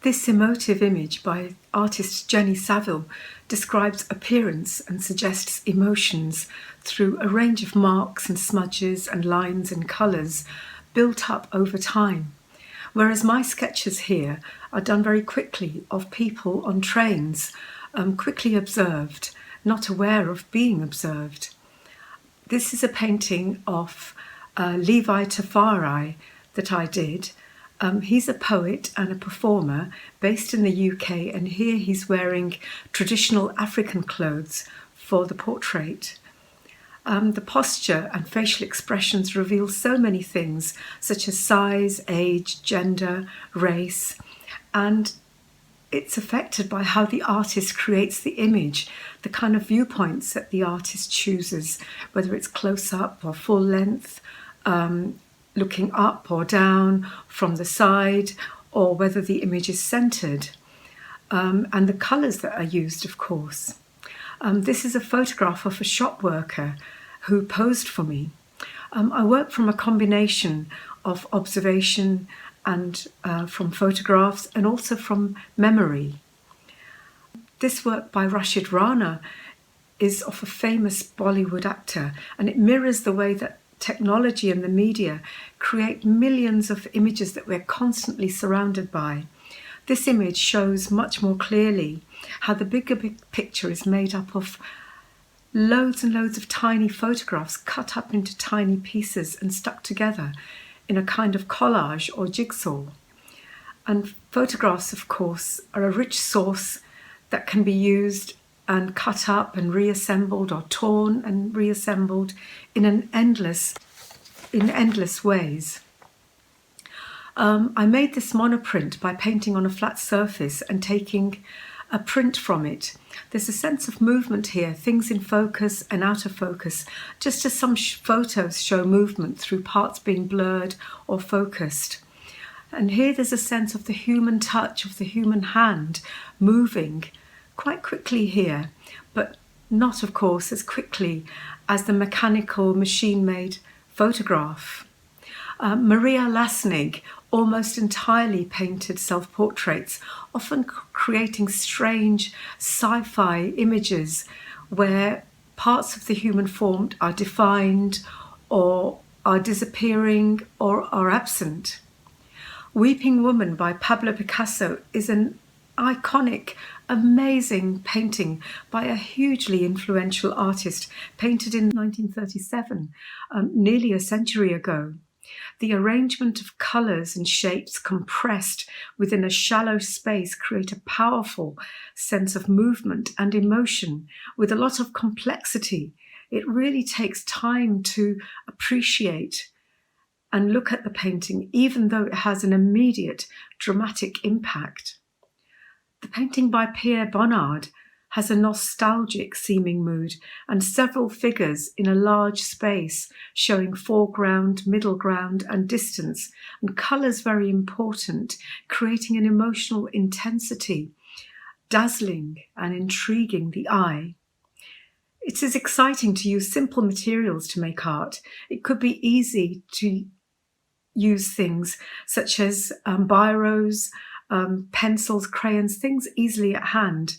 This emotive image by artist Jenny Saville describes appearance and suggests emotions through a range of marks and smudges and lines and colours built up over time, whereas my sketches here are done very quickly of people on trains, quickly observed, not aware of being observed. This is a painting of Levi that I did. He's a poet and a performer based in the UK, and here he's wearing traditional African clothes for the portrait. The posture and facial expressions reveal so many things, such as size, age, gender, race, and it's affected by how the artist creates the image, the kind of viewpoints that the artist chooses, whether it's close up or full length, looking up or down, from the side, or whether the image is centered, and the colors that are used, of course. This is a photograph of a shop worker who posed for me. I work from a combination of observation and from photographs and also from memory. This work by Rashid Rana is of a famous Bollywood actor, and it mirrors the way that technology and the media create millions of images that we're constantly surrounded by. This image shows much more clearly how the bigger picture is made up of loads and loads of tiny photographs cut up into tiny pieces and stuck together in a kind of collage or jigsaw. And photographs, of course, are a rich source that can be used and cut up and reassembled or torn and reassembled in endless ways. I made this monoprint by painting on a flat surface and taking a print from it. There's a sense of movement here, things in focus and out of focus, just as some photos show movement through parts being blurred or focused. And here there's a sense of the human touch, of the human hand moving quite quickly here, but not, of course, as quickly as the mechanical, machine-made photograph. Maria Lasnig almost entirely painted self-portraits, often creating strange sci-fi images where parts of the human form are defined or are disappearing or are absent. Weeping Woman by Pablo Picasso is an iconic, amazing painting by a hugely influential artist, painted in 1937, nearly a century ago. The arrangement of colours and shapes compressed within a shallow space create a powerful sense of movement and emotion with a lot of complexity. It really takes time to appreciate and look at the painting, even though it has an immediate dramatic impact. The painting by Pierre Bonnard has a nostalgic seeming mood and several figures in a large space showing foreground, middle ground and distance, and colours very important, creating an emotional intensity, dazzling and intriguing the eye. It is exciting to use simple materials to make art. It could be easy to use things such as biros, pencils, crayons, things easily at hand.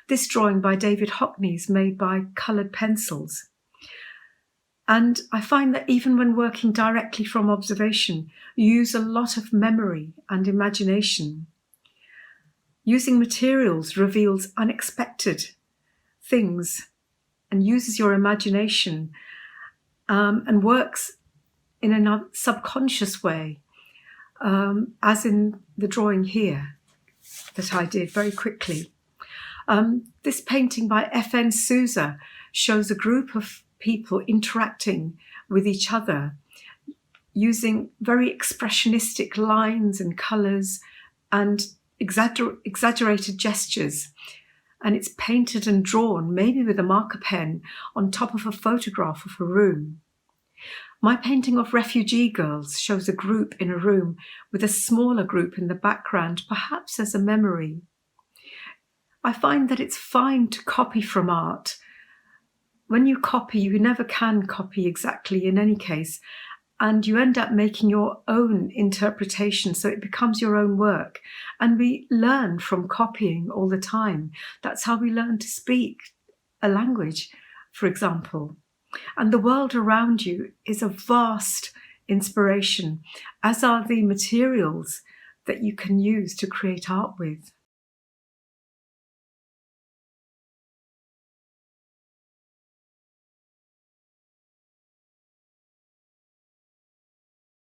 This drawing by David Hockney is made by coloured pencils. And I find that even when working directly from observation, you use a lot of memory and imagination. Using materials reveals unexpected things and uses your imagination and works in a subconscious way, as in the drawing here that I did very quickly. This painting by F.N. Souza shows a group of people interacting with each other using very expressionistic lines and colours and exaggerated gestures. And it's painted and drawn, maybe with a marker pen, on top of a photograph of a room. My painting of Refugee girls shows a group in a room with a smaller group in the background, perhaps as a memory. I find that it's fine to copy from art. When you copy, you never can copy exactly in any case. and you end up making your own interpretation, so it becomes your own work. And we learn from copying all the time. That's how we learn to speak a language, for example. And the world around you is a vast inspiration, as are the materials that you can use to create art with.